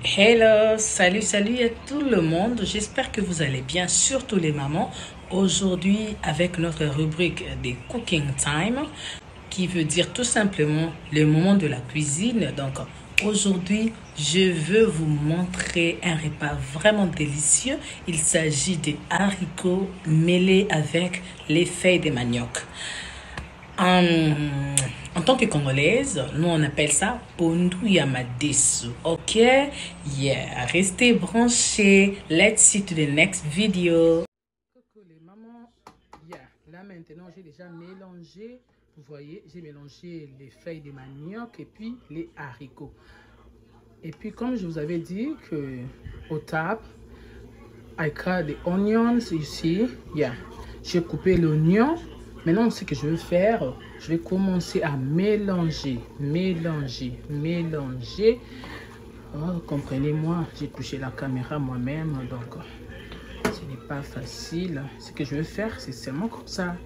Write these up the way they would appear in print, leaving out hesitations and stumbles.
Hello, salut à tout le monde. J'espère que vous allez bien, surtout les mamans. Aujourd'hui, avec notre rubrique des Cooking Time, qui veut dire tout simplement le moment de la cuisine. Donc, aujourd'hui, je veux vous montrer un repas vraiment délicieux. Il s'agit des haricots mêlés avec les feuilles de manioc. En tant que Congolaise, nous on appelle ça pondu yamadesu. Ok? Yeah. Restez branchés. Let's see to the next video. Coucou les mamans. Yeah. Là maintenant, j'ai déjà mélangé. Vous voyez, j'ai mélangé les feuilles de manioc et puis les haricots. Et puis comme je vous avais dit que au table, I cut the onions ici. Yeah. J'ai coupé l'oignon. Maintenant, ce que je vais faire, je vais commencer à mélanger. Oh, comprenez-moi, j'ai touché la caméra moi-même, donc ce n'est pas facile. Ce que je vais faire, c'est seulement comme ça.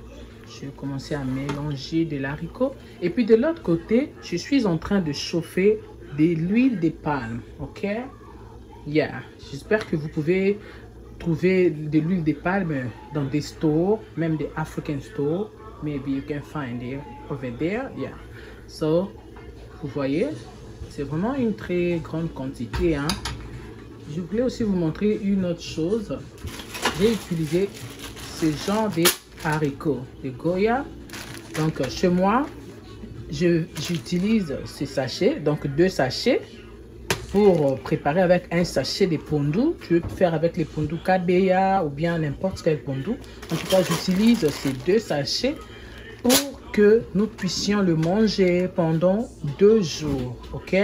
Je vais commencer à mélanger de l'haricot. Et puis de l'autre côté, je suis en train de chauffer de l'huile de palme. Ok? Yeah. J'espère que vous pouvez trouver de l'huile de palme dans des stores, même des African stores. Maybe you can find it over there. Yeah. So, vous voyez, c'est vraiment une très grande quantité. Hein? Je voulais aussi vous montrer une autre chose. J'ai utilisé ce genre de haricots, de Goya. Donc, chez moi, j'utilise ces sachets, donc 2 sachets. Pour préparer avec un sachet de pondu, tu peux faire avec les pondu Kabeya ou bien n'importe quel pondu. En tout cas, j'utilise ces 2 sachets pour que nous puissions le manger pendant 2 jours. Ok?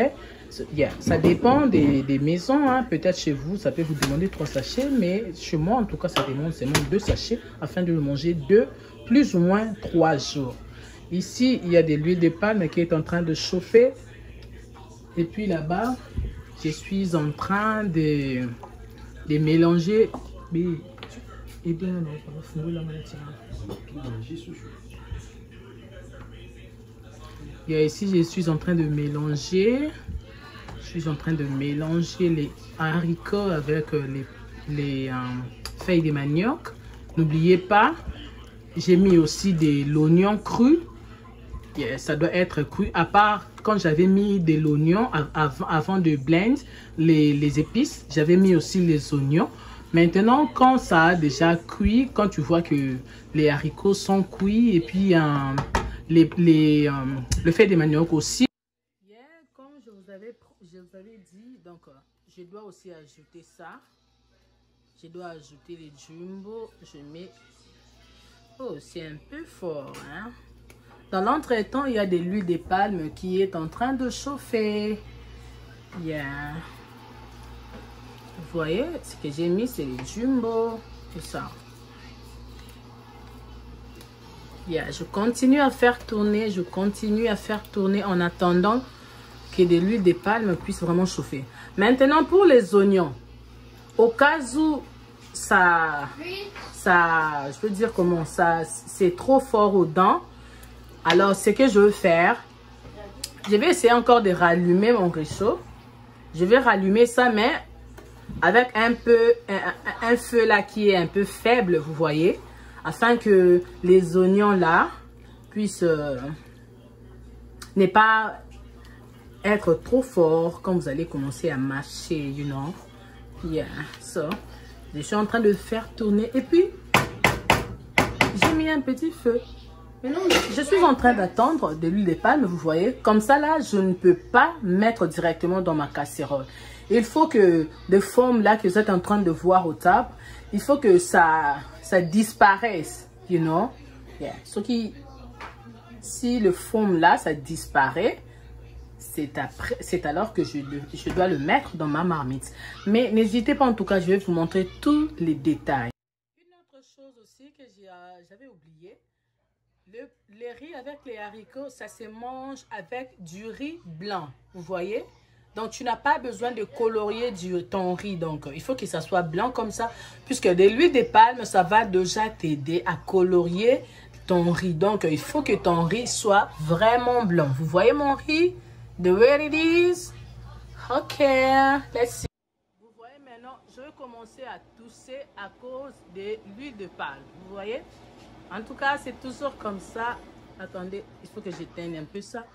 Yeah. Ça dépend des maisons. Hein. Peut-être chez vous, ça peut vous demander 3 sachets, mais chez moi, en tout cas, ça demande seulement 2 sachets afin de le manger plus ou moins 3 jours. Ici, il y a de l'huile de palme qui est en train de chauffer. Et puis là-bas, je suis en train de mélanger. Il y a ici, je suis en train de mélanger. Les haricots avec les feuilles de manioc. N'oubliez pas, j'ai mis aussi de l'oignon cru. Yeah, ça doit être cru, à part quand j'avais mis de l'oignon avant de blend les épices, j'avais mis aussi les oignons. Maintenant, quand ça a déjà cuit, quand tu vois que les haricots sont cuits et puis le fait de manioc aussi. Yeah, comme je vous avais dit, donc je dois aussi ajouter ça. Je dois ajouter les jumbo. Je mets... Oh, c'est un peu fort, hein? Dans l'entretemps, il y a de l'huile de palme qui est en train de chauffer. Yeah. Vous voyez, ce que j'ai mis, c'est les jumbo. Tout ça. Yeah. Je continue à faire tourner. En attendant que de l'huile de palme puisse vraiment chauffer. Maintenant, pour les oignons. Au cas où je peux dire comment ça, c'est trop fort aux dents. Alors, ce que je veux faire, je vais essayer encore de rallumer mon réchaud. Je vais rallumer ça, mais avec un feu là qui est un peu faible, vous voyez, afin que les oignons là puissent ne pas être trop forts quand vous allez commencer à mâcher, you know. Yeah, so, je suis en train de faire tourner et puis j'ai mis un petit feu. Maintenant, je suis en train d'attendre de l'huile de palme, vous voyez. Comme ça, là, je ne peux pas mettre directement dans ma casserole. Il faut que les formes là que vous êtes en train de voir au table, il faut que ça disparaisse, you know. Yeah. Si le forme là, ça disparaît, c'est alors que je dois le mettre dans ma marmite. Mais n'hésitez pas, en tout cas, je vais vous montrer tous les détails. Une autre chose aussi que j'avais oublié. Le riz avec les haricots, ça se mange avec du riz blanc, vous voyez. Donc, tu n'as pas besoin de colorier ton riz. Donc, il faut que ça soit blanc comme ça. Puisque de l'huile de palme, ça va déjà t'aider à colorier ton riz. Donc, il faut que ton riz soit vraiment blanc. Vous voyez mon riz? The way it is. Ok, let's see. Vous voyez maintenant, je vais commencer à tousser à cause de l'huile de palme. Vous voyez? En tout cas, c'est toujours comme ça. Attendez, il faut que j'éteigne un peu ça.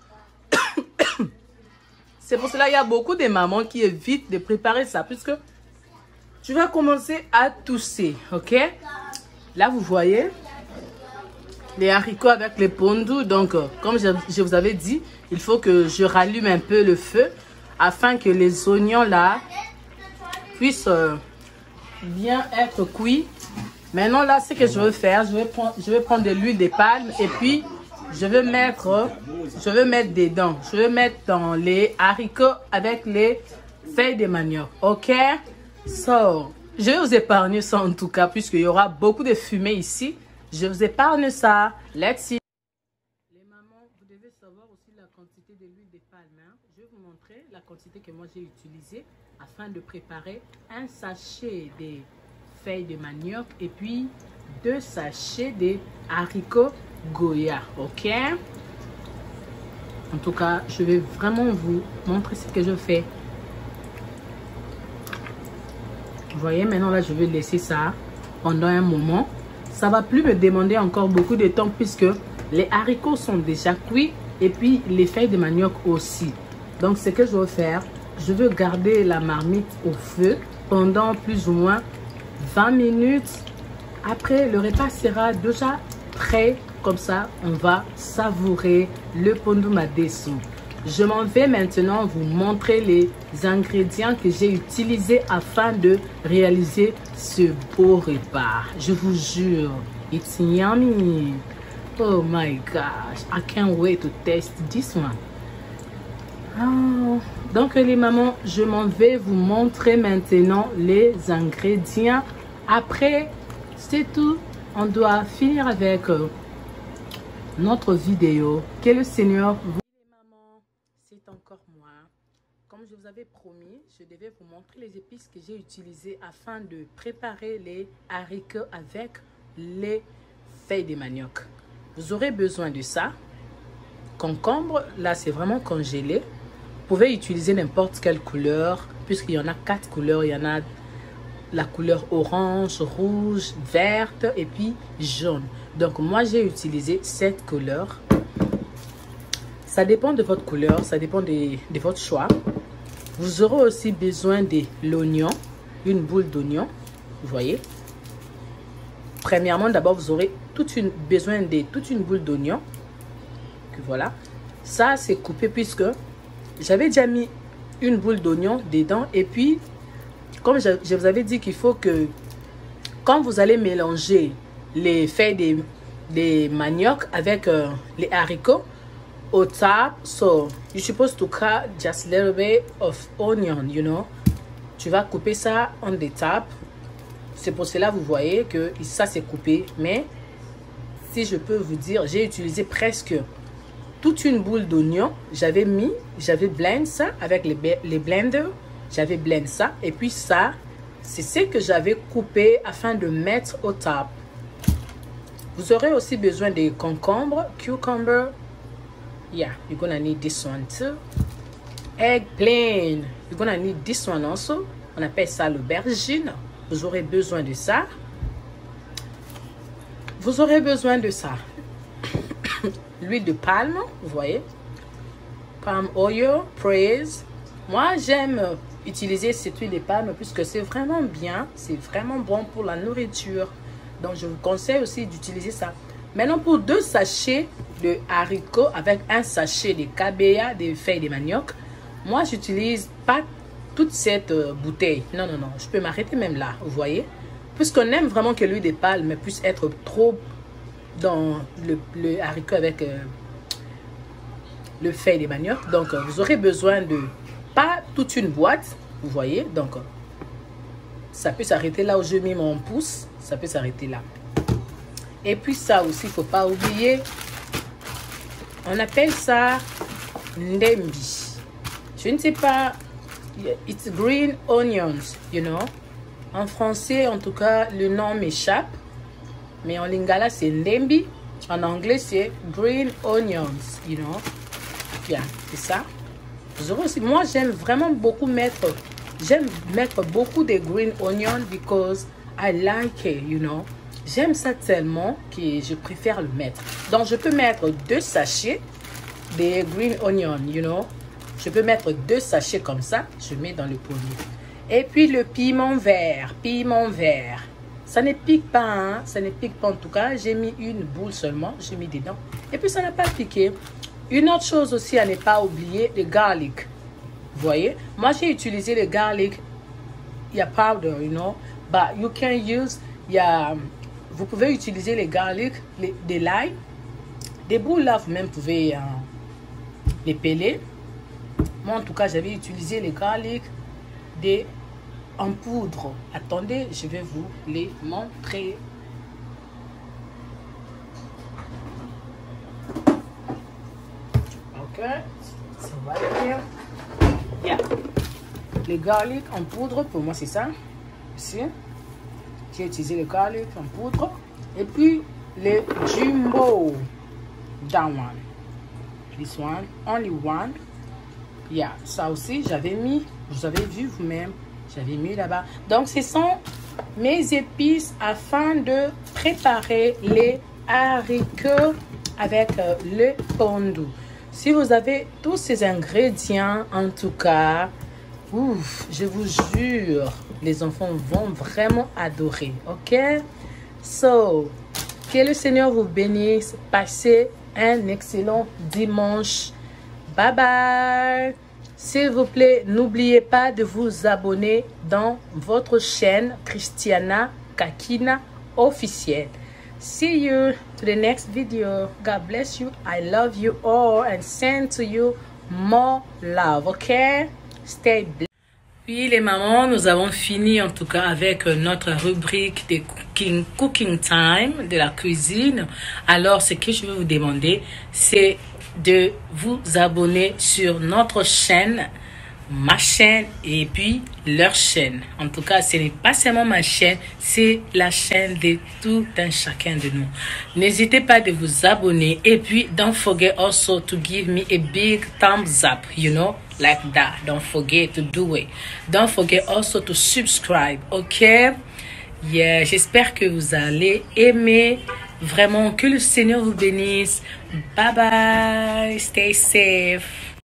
C'est pour cela qu'il y a beaucoup de mamans qui évitent de préparer ça, puisque tu vas commencer à tousser, ok? Là, vous voyez les haricots avec les pondus. Donc, comme je vous avais dit, il faut que je rallume un peu le feu afin que les oignons là puissent bien être cuits. Maintenant, là, ce que je veux faire, je vais prendre de l'huile de palme et puis je vais mettre dedans. Je vais mettre dans les haricots avec les feuilles de manioc. Ok? So, je vais vous épargner ça en tout cas, puisqu'il y aura beaucoup de fumée ici. Je vous épargne ça. Let's see. Les mamans, vous devez savoir aussi la quantité de l'huile de palme. Hein? Je vais vous montrer la quantité que moi j'ai utilisée afin de préparer un sachet de feuilles de manioc et puis 2 sachets de haricots Goya. Ok? En tout cas, je vais vraiment vous montrer ce que je fais. Vous voyez, maintenant là, je vais laisser ça pendant un moment. Ça va plus me demander encore beaucoup de temps puisque les haricots sont déjà cuits et puis les feuilles de manioc aussi. Donc, ce que je vais faire, je veux garder la marmite au feu pendant plus ou moins 20 minutes. Après, le repas sera déjà prêt. Comme ça, on va savourer le pondu madesu. Je m'en vais maintenant vous montrer les ingrédients que j'ai utilisés afin de réaliser ce beau repas. Je vous jure, it's yummy. Oh my gosh, I can't wait to taste this one. Oh. Donc les mamans, je m'en vais vous montrer maintenant les ingrédients. Après, c'est tout. On doit finir avec notre vidéo. Que le Seigneur vous... Les mamans, c'est encore moi. Comme je vous avais promis, je devais vous montrer les épices que j'ai utilisées afin de préparer les haricots avec les feuilles de manioc. Vous aurez besoin de ça. Concombre, là c'est vraiment congelé. Vous pouvez utiliser n'importe quelle couleur, puisqu'il y en a 4 couleurs. Il y en a la couleur orange, rouge, verte et puis jaune. Donc moi j'ai utilisé cette couleur. Ça dépend de votre couleur, ça dépend de votre choix. Vous aurez aussi besoin de l'oignon, une boule d'oignon, vous voyez. Premièrement, d'abord vous aurez besoin de toute une boule d'oignon. Voilà, ça c'est coupé puisque j'avais déjà mis une boule d'oignon dedans. Et puis, comme je vous avais dit qu'il faut que quand vous allez mélanger les feuilles de manioc avec les haricots au top, so you're supposed to cut just a little bit of onion, you know. Tu vas couper ça on the top. C'est pour cela vous voyez que ça c'est coupé. Mais si je peux vous dire, j'ai utilisé presque toute une boule d'oignon. J'avais blend ça avec les blenders. J'avais blend ça. Et puis ça, c'est ce que j'avais coupé afin de mettre au top. Vous aurez aussi besoin de concombre, cucumber. Yeah, you're gonna need this one too. Eggplant. You're gonna need this one also. On appelle ça l'aubergine. Vous aurez besoin de ça. Vous aurez besoin de ça. L'huile de palme, vous voyez. Palm oil, praise. Moi, j'aime utiliser cette huile de palme puisque c'est vraiment bien. C'est vraiment bon pour la nourriture. Donc, je vous conseille aussi d'utiliser ça. Maintenant, pour 2 sachets de haricots avec un sachet de kabeya, des feuilles de manioc, moi, j'utilise pas toute cette bouteille. Non, non, non. Je peux m'arrêter même là, vous voyez. Puisqu'on aime vraiment que l'huile de palme puisse être trop dans le haricot avec le feuille de manioc. Donc, vous aurez besoin de pas toute une boîte, vous voyez. Donc, ça peut s'arrêter là où je mets mon pouce. Ça peut s'arrêter là. Et puis ça aussi, il ne faut pas oublier. On appelle ça ndembi. Je ne sais pas. It's green onions, you know. En français, en tout cas, le nom m'échappe. Mais en lingala, c'est ndembi. En anglais, c'est green onions, you know. Bien, c'est ça. Vous aurez aussi, moi, j'aime vraiment beaucoup mettre, beaucoup de green onion because I like it, you know. J'aime ça tellement que je préfère le mettre. Donc, je peux mettre 2 sachets de green onion, you know. Je peux mettre 2 sachets comme ça. Je mets dans le poêle. Et puis, le piment vert. Piment vert. Ça ne pique pas, hein. Ça ne pique pas en tout cas. J'ai mis une boule seulement. J'ai mis dedans. Et puis, ça n'a pas piqué. Une autre chose aussi à ne pas oublier, le garlic. Vous voyez? Moi, j'ai utilisé le garlic. Il y a powder, you know. But you can use... vous pouvez utiliser les garlic, de l'ail. Des boules là, vous-même pouvez les peler. Moi, en tout cas, j'avais utilisé les garlic en poudre. Attendez, je vais vous les montrer. Ok, ça va faire. Yeah. Les garlic en poudre, pour moi, c'est ça. Ici. J'ai utilisé le garlic en poudre. Et puis, le jumbo. That one. This one. Only one. Yeah. Ça aussi, j'avais mis. Vous avez vu vous-même. J'avais mis là-bas. Donc, ce sont mes épices afin de préparer les haricots avec le pondu. Si vous avez tous ces ingrédients, en tout cas, ouf, je vous jure, les enfants vont vraiment adorer. Ok? So, que le Seigneur vous bénisse. Passez un excellent dimanche. Bye bye. S'il vous plaît, n'oubliez pas de vous abonner dans votre chaîne Christiana Kakina officielle. See you to the next video. God bless you. I love you all and send to you more love. Okay? Stay blessed. Puis les mamans, nous avons fini en tout cas avec notre rubrique de cooking time, de la cuisine. Alors, ce que je vais vous demander, c'est de vous abonner sur notre chaîne, ma chaîne et puis leur chaîne. En tout cas, ce n'est pas seulement ma chaîne, c'est la chaîne de tout un chacun de nous. N'hésitez pas de vous abonner et puis don't forget also to give me a big thumbs up, you know, like that. Don't forget to do it. Don't forget also to subscribe, ok? Yeah, j'espère que vous allez aimer. Vraiment, que le Seigneur vous bénisse. Bye bye. Stay safe.